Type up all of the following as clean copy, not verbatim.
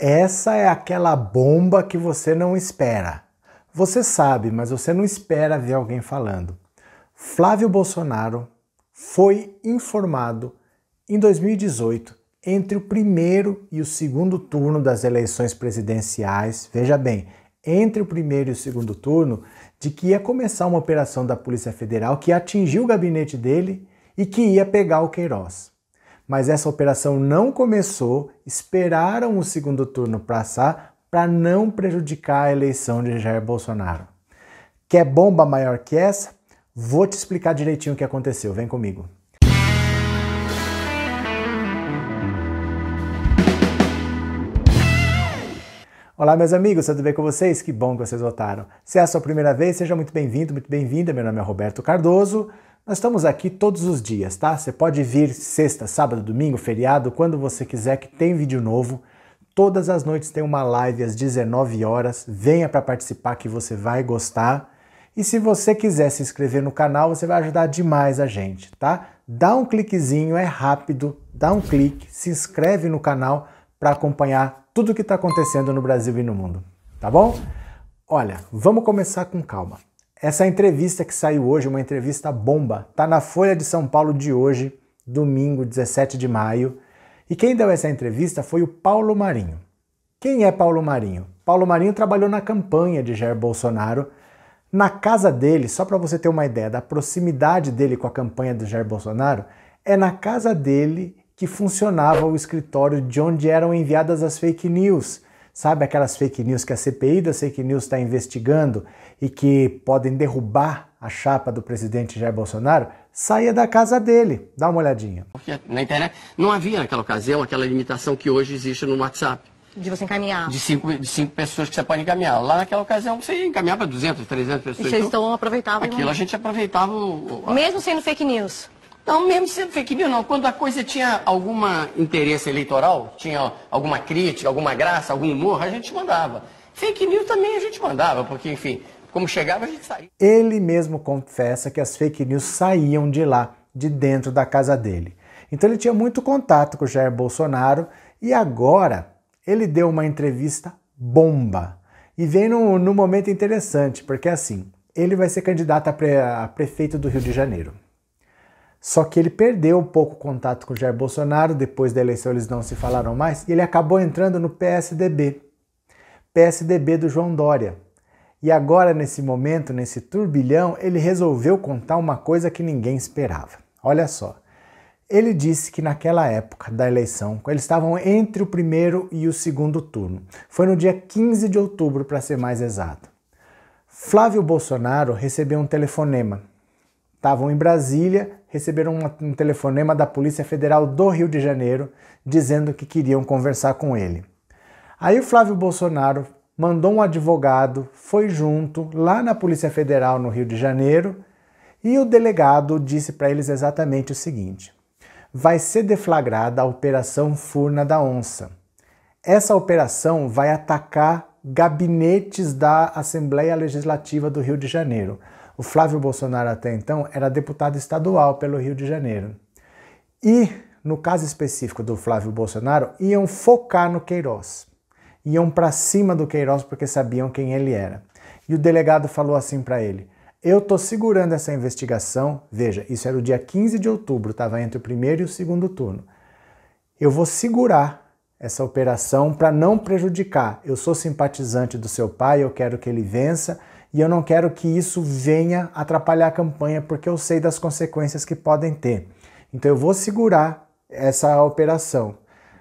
Essa é aquela bomba que você não espera. Você sabe, mas você não espera ver alguém falando. Flávio Bolsonaro foi informado em 2018, entre o primeiro e o segundo turno das eleições presidenciais, veja bem, entre o primeiro e o segundo turno, de que ia começar uma operação da Polícia Federal que ia atingir o gabinete dele e que ia pegar o Queiroz. Mas essa operação não começou, esperaram o segundo turno passar para não prejudicar a eleição de Jair Bolsonaro. Quer bomba maior que essa? Vou te explicar direitinho o que aconteceu, vem comigo. Olá meus amigos, tudo bem com vocês? Que bom que vocês votaram. Se é a sua primeira vez, seja muito bem-vindo, muito bem-vinda. Meu nome é Roberto Cardoso. Nós estamos aqui todos os dias, tá? Você pode vir sexta, sábado, domingo, feriado, quando você quiser, que tem vídeo novo. Todas as noites tem uma live às 19 horas. Venha para participar que você vai gostar. E se você quiser se inscrever no canal, você vai ajudar demais a gente, tá? Dá um cliquezinho, é rápido, dá um clique, se inscreve no canal para acompanhar tudo o que está acontecendo no Brasil e no mundo, tá bom? Olha, vamos começar com calma. Essa entrevista que saiu hoje, uma entrevista bomba, tá na Folha de São Paulo de hoje, domingo, 17 de maio. E quem deu essa entrevista foi o Paulo Marinho. Quem é Paulo Marinho? Paulo Marinho trabalhou na campanha de Jair Bolsonaro. Na casa dele, só para você ter uma ideia da proximidade dele com a campanha do Jair Bolsonaro, é na casa dele que funcionava o escritório de onde eram enviadas as fake news. Sabe aquelas fake news que a CPI das fake news está investigando e que podem derrubar a chapa do presidente Jair Bolsonaro? Saía da casa dele. Dá uma olhadinha. Porque na internet não havia naquela ocasião aquela limitação que hoje existe no WhatsApp. De você encaminhar. De cinco pessoas que você pode encaminhar. Lá naquela ocasião você encaminhava 200, 300 pessoas. E vocês então aproveitavam. Aquilo a gente aproveitava. Mesmo sendo fake news? Não, mesmo sendo fake news, não. Quando a coisa tinha algum interesse eleitoral, tinha alguma crítica, alguma graça, algum humor, a gente mandava. Fake news também a gente mandava, porque, enfim, como chegava, a gente saía. Ele mesmo confessa que as fake news saíam de lá, de dentro da casa dele. Então ele tinha muito contato com o Jair Bolsonaro e agora ele deu uma entrevista bomba. E vem num momento interessante, porque assim, ele vai ser candidato a prefeito do Rio de Janeiro. Só que ele perdeu um pouco o contato com o Jair Bolsonaro, depois da eleição eles não se falaram mais, e ele acabou entrando no PSDB. PSDB do João Dória. E agora, nesse momento, nesse turbilhão, ele resolveu contar uma coisa que ninguém esperava. Olha só. Ele disse que naquela época da eleição, eles estavam entre o primeiro e o segundo turno. Foi no dia 15 de outubro, para ser mais exato. Flávio Bolsonaro recebeu um telefonema. Estavam em Brasília, receberam um telefonema da Polícia Federal do Rio de Janeiro, dizendo que queriam conversar com ele. Aí o Flávio Bolsonaro mandou um advogado, foi junto lá na Polícia Federal no Rio de Janeiro, e o delegado disse para eles exatamente o seguinte: vai ser deflagrada a Operação Furna da Onça. Essa operação vai atacar gabinetes da Assembleia Legislativa do Rio de Janeiro. O Flávio Bolsonaro até então era deputado estadual pelo Rio de Janeiro. E, no caso específico do Flávio Bolsonaro, iam focar no Queiroz. Iam para cima do Queiroz porque sabiam quem ele era. E o delegado falou assim para ele: eu estou segurando essa investigação, veja, isso era o dia 15 de outubro, estava entre o primeiro e o segundo turno. Eu vou segurar essa operação para não prejudicar. Eu sou simpatizante do seu pai, eu quero que ele vença, e eu não quero que isso venha atrapalhar a campanha, porque eu sei das consequências que podem ter. Então eu vou segurar essa operação.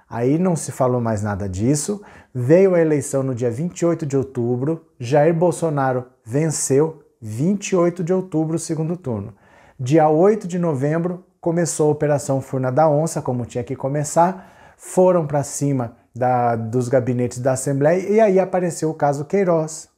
Aí não se falou mais nada disso. Veio a eleição no dia 28 de outubro. Jair Bolsonaro venceu, 28 de outubro, o segundo turno. Dia 8 de novembro começou a Operação Furna da Onça, como tinha que começar. Foram para cima dos gabinetes da Assembleia e aí apareceu o caso Queiroz.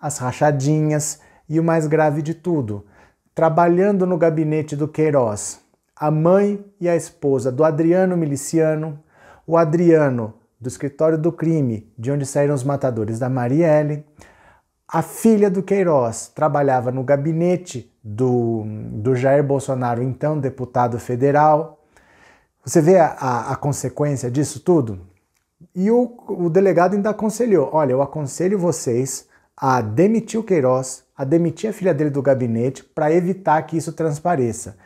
As rachadinhas e o mais grave de tudo, trabalhando no gabinete do Queiroz, a mãe e a esposa do Adriano Miliciano, o Adriano do escritório do crime, de onde saíram os matadores da Marielle, a filha do Queiroz trabalhava no gabinete do Jair Bolsonaro, então deputado federal. Você vê a consequência disso tudo? E o delegado ainda aconselhou, olha, eu aconselho vocês a demitir o Queiroz, a demitir a filha dele do gabinete para evitar que isso transpareça.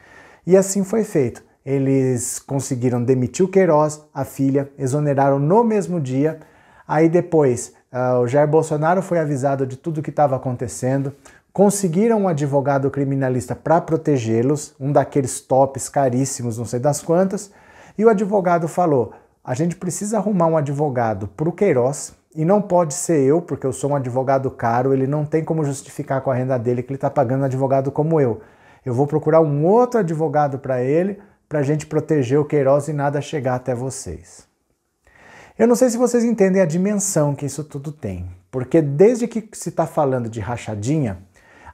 E assim foi feito. Eles conseguiram demitir o Queiroz, a filha, exoneraram no mesmo dia. Aí depois o Jair Bolsonaro foi avisado de tudo o que estava acontecendo, conseguiram um advogado criminalista para protegê-los, um daqueles tops caríssimos, não sei das quantas, e o advogado falou, a gente precisa arrumar um advogado para o Queiroz, e não pode ser eu, porque eu sou um advogado caro, ele não tem como justificar com a renda dele que ele está pagando um advogado como eu. Eu vou procurar um outro advogado para ele, para a gente proteger o Queiroz e nada chegar até vocês. Eu não sei se vocês entendem a dimensão que isso tudo tem, porque desde que se está falando de rachadinha,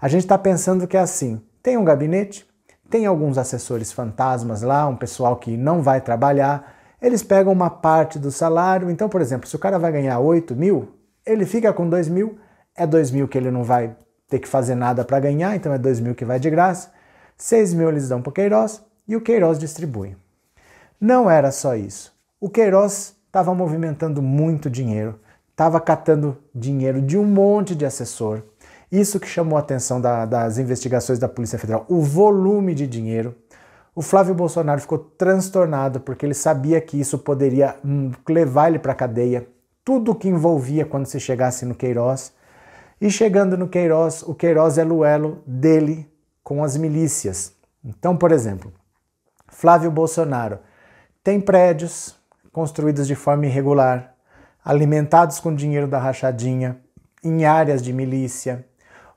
a gente está pensando que é assim, tem um gabinete, tem alguns assessores fantasmas lá, um pessoal que não vai trabalhar, eles pegam uma parte do salário, então, por exemplo, se o cara vai ganhar 8 mil, ele fica com 2 mil, é 2 mil que ele não vai ter que fazer nada para ganhar, então é 2 mil que vai de graça, 6 mil eles dão para o Queiroz e o Queiroz distribui. Não era só isso. O Queiroz estava movimentando muito dinheiro, estava catando dinheiro de um monte de assessor. Isso que chamou a atenção das investigações da Polícia Federal, o volume de dinheiro. O Flávio Bolsonaro ficou transtornado porque ele sabia que isso poderia levar ele para a cadeia, tudo o que envolvia quando se chegasse no Queiroz. E chegando no Queiroz, o Queiroz é o elo dele com as milícias. Então, por exemplo, Flávio Bolsonaro tem prédios construídos de forma irregular, alimentados com dinheiro da rachadinha, em áreas de milícia.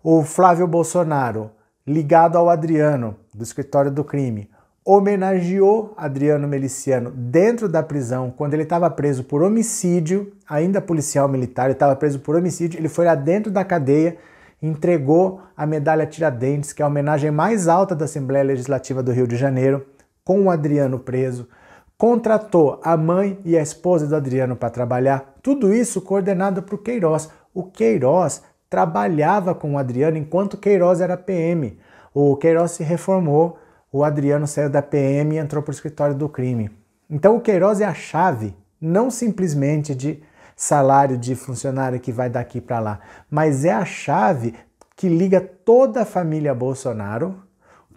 O Flávio Bolsonaro, ligado ao Adriano, do escritório do crime, homenageou Adriano Meliciano dentro da prisão, quando ele estava preso por homicídio, ainda policial militar, ele estava preso por homicídio, ele foi lá dentro da cadeia, entregou a medalha Tiradentes, que é a homenagem mais alta da Assembleia Legislativa do Rio de Janeiro, com o Adriano preso, contratou a mãe e a esposa do Adriano para trabalhar, tudo isso coordenado por Queiroz. O Queiroz trabalhava com o Adriano enquanto Queiroz era PM. O Queiroz se reformou, o Adriano saiu da PM e entrou para o escritório do crime. Então o Queiroz é a chave, não simplesmente de salário de funcionário que vai daqui para lá, mas é a chave que liga toda a família Bolsonaro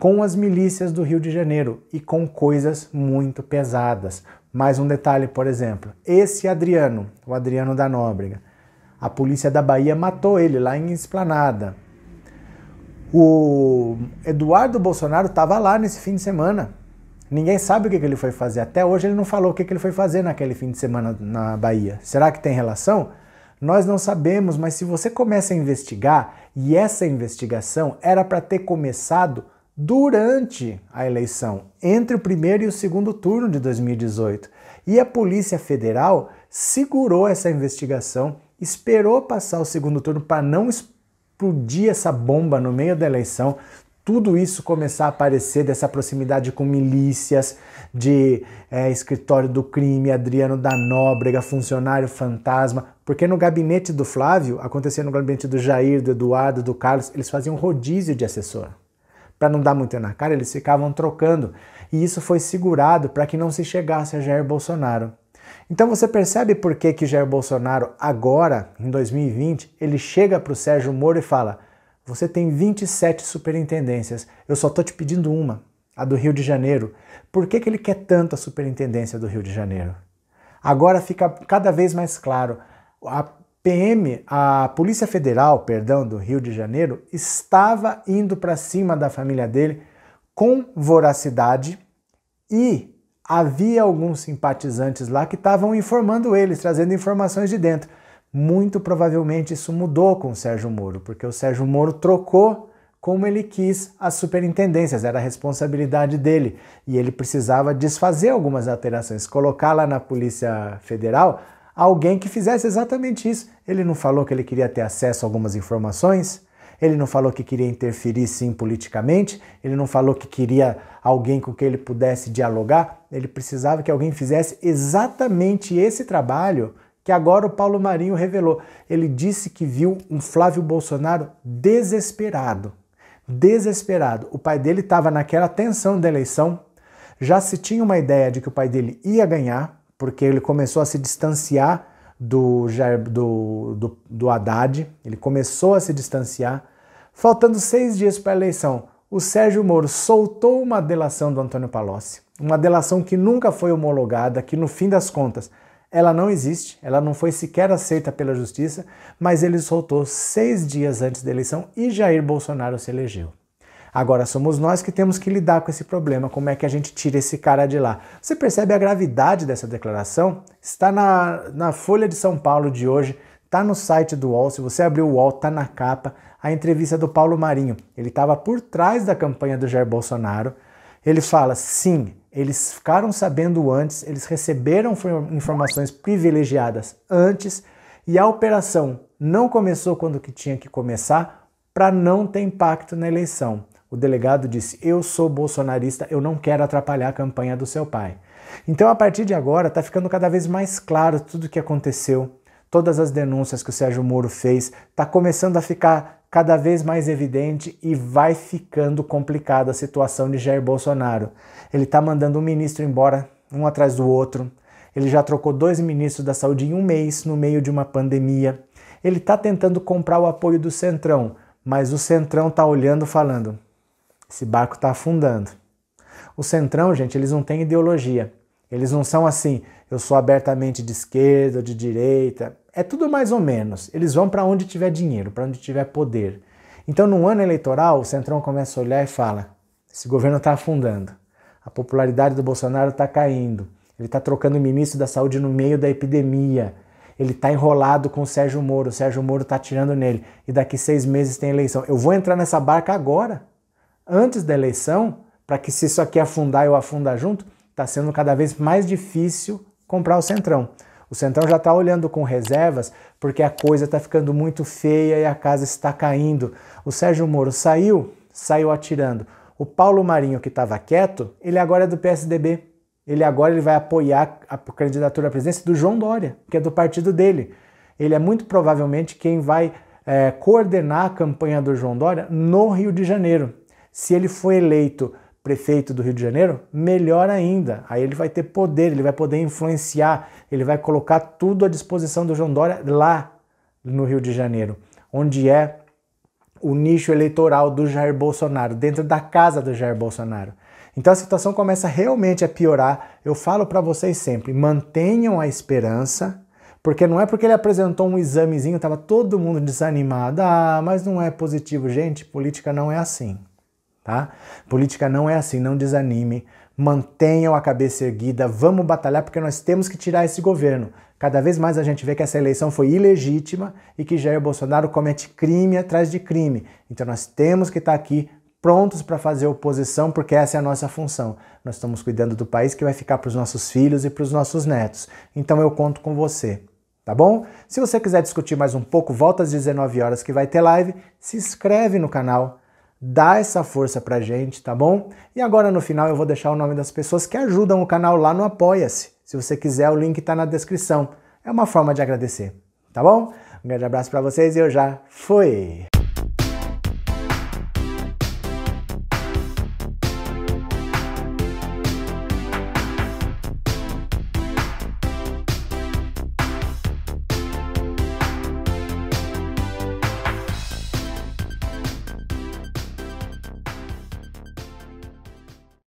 com as milícias do Rio de Janeiro e com coisas muito pesadas. Mais um detalhe, por exemplo, esse Adriano, o Adriano da Nóbrega, a polícia da Bahia matou ele lá em Esplanada. O Eduardo Bolsonaro estava lá nesse fim de semana. Ninguém sabe o que ele foi fazer. Até hoje ele não falou o que ele foi fazer naquele fim de semana na Bahia. Será que tem relação? Nós não sabemos, mas se você começa a investigar, e essa investigação era para ter começado durante a eleição, entre o primeiro e o segundo turno de 2018. E a Polícia Federal segurou essa investigação, esperou passar o segundo turno para não explodir essa bomba no meio da eleição, tudo isso começar a aparecer dessa proximidade com milícias, de escritório do crime, Adriano da Nóbrega, funcionário fantasma, porque no gabinete do Flávio, acontecia no gabinete do Jair, do Eduardo, do Carlos, eles faziam rodízio de assessor. Para não dar muito na cara, eles ficavam trocando. E isso foi segurado para que não se chegasse a Jair Bolsonaro. Então você percebe por que Jair Bolsonaro agora, em 2020, ele chega para o Sérgio Moro e fala: você tem 27 superintendências, eu só estou te pedindo uma, a do Rio de Janeiro. Por que ele quer tanto a superintendência do Rio de Janeiro? Agora fica cada vez mais claro. A Polícia Federal, do Rio de Janeiro, estava indo para cima da família dele com voracidade e havia alguns simpatizantes lá que estavam informando eles, trazendo informações de dentro. Muito provavelmente isso mudou com o Sérgio Moro, porque o Sérgio Moro trocou como ele quis as superintendências, era a responsabilidade dele. E ele precisava desfazer algumas alterações, colocar lá na Polícia Federal alguém que fizesse exatamente isso. Ele não falou que ele queria ter acesso a algumas informações, ele não falou que queria interferir sim politicamente, ele não falou que queria alguém com quem ele pudesse dialogar, ele precisava que alguém fizesse exatamente esse trabalho que agora o Paulo Marinho revelou. Ele disse que viu um Flávio Bolsonaro desesperado. Desesperado. O pai dele estava naquela tensão da eleição, já se tinha uma ideia de que o pai dele ia ganhar, porque ele começou a se distanciar do Haddad, ele começou a se distanciar. Faltando 6 dias para a eleição, o Sérgio Moro soltou uma delação do Antônio Palocci, uma delação que nunca foi homologada, que no fim das contas ela não existe, ela não foi sequer aceita pela justiça, mas ele soltou 6 dias antes da eleição e Jair Bolsonaro se elegeu. Agora somos nós que temos que lidar com esse problema, como é que a gente tira esse cara de lá. Você percebe a gravidade dessa declaração? Está na Folha de São Paulo de hoje, está no site do UOL, se você abrir o UOL, está na capa, a entrevista do Paulo Marinho. Ele estava por trás da campanha do Jair Bolsonaro. Ele fala, sim, eles ficaram sabendo antes, eles receberam informações privilegiadas antes e a operação não começou quando que tinha que começar para não ter impacto na eleição. O delegado disse, eu sou bolsonarista, eu não quero atrapalhar a campanha do seu pai. Então, a partir de agora, está ficando cada vez mais claro tudo o que aconteceu, todas as denúncias que o Sérgio Moro fez, está começando a ficar cada vez mais evidente e vai ficando complicada a situação de Jair Bolsonaro. Ele está mandando um ministro embora, um atrás do outro. Ele já trocou 2 ministros da saúde em um mês, no meio de uma pandemia. Ele está tentando comprar o apoio do Centrão, mas o Centrão está olhando falando, esse barco está afundando. O Centrão, gente, eles não têm ideologia. Eles não são assim, eu sou abertamente de esquerda, de direita. É tudo mais ou menos. Eles vão para onde tiver dinheiro, para onde tiver poder. Então, no ano eleitoral, o Centrão começa a olhar e fala, esse governo está afundando. A popularidade do Bolsonaro está caindo. Ele está trocando o ministro da saúde no meio da epidemia. Ele está enrolado com o Sérgio Moro está atirando nele. E daqui 6 meses tem eleição. Eu vou entrar nessa barca agora, antes da eleição, para que se isso aqui afundar, eu afundar junto, está sendo cada vez mais difícil comprar o Centrão. O Centrão já está olhando com reservas porque a coisa está ficando muito feia e a casa está caindo. O Sérgio Moro saiu atirando. O Paulo Marinho, que estava quieto, ele agora é do PSDB. Ele vai apoiar a candidatura à presidência do João Dória, que é do partido dele. Ele é muito provavelmente quem vai coordenar a campanha do João Dória no Rio de Janeiro. Se ele for eleito prefeito do Rio de Janeiro, melhor ainda. Aí ele vai ter poder, ele vai poder influenciar, ele vai colocar tudo à disposição do João Dória lá no Rio de Janeiro, onde é o nicho eleitoral do Jair Bolsonaro, dentro da casa do Jair Bolsonaro. Então a situação começa realmente a piorar. Eu falo para vocês sempre, mantenham a esperança, porque não é porque ele apresentou um examezinho, estava todo mundo desanimado. Ah, mas não é positivo. Gente, política não é assim. Tá? Política não é assim, não desanime, mantenham a cabeça erguida, vamos batalhar porque nós temos que tirar esse governo. Cada vez mais a gente vê que essa eleição foi ilegítima e que Jair Bolsonaro comete crime atrás de crime. Então nós temos que estar aqui prontos para fazer oposição porque essa é a nossa função. Nós estamos cuidando do país que vai ficar para os nossos filhos e para os nossos netos. Então eu conto com você. Tá bom? Se você quiser discutir mais um pouco, volta às 19 horas que vai ter live, se inscreve no canal. Dá essa força pra gente, tá bom? E agora no final eu vou deixar o nome das pessoas que ajudam o canal lá no Apoia-se. Se você quiser, o link tá na descrição. É uma forma de agradecer, tá bom? Um grande abraço pra vocês e eu já fui!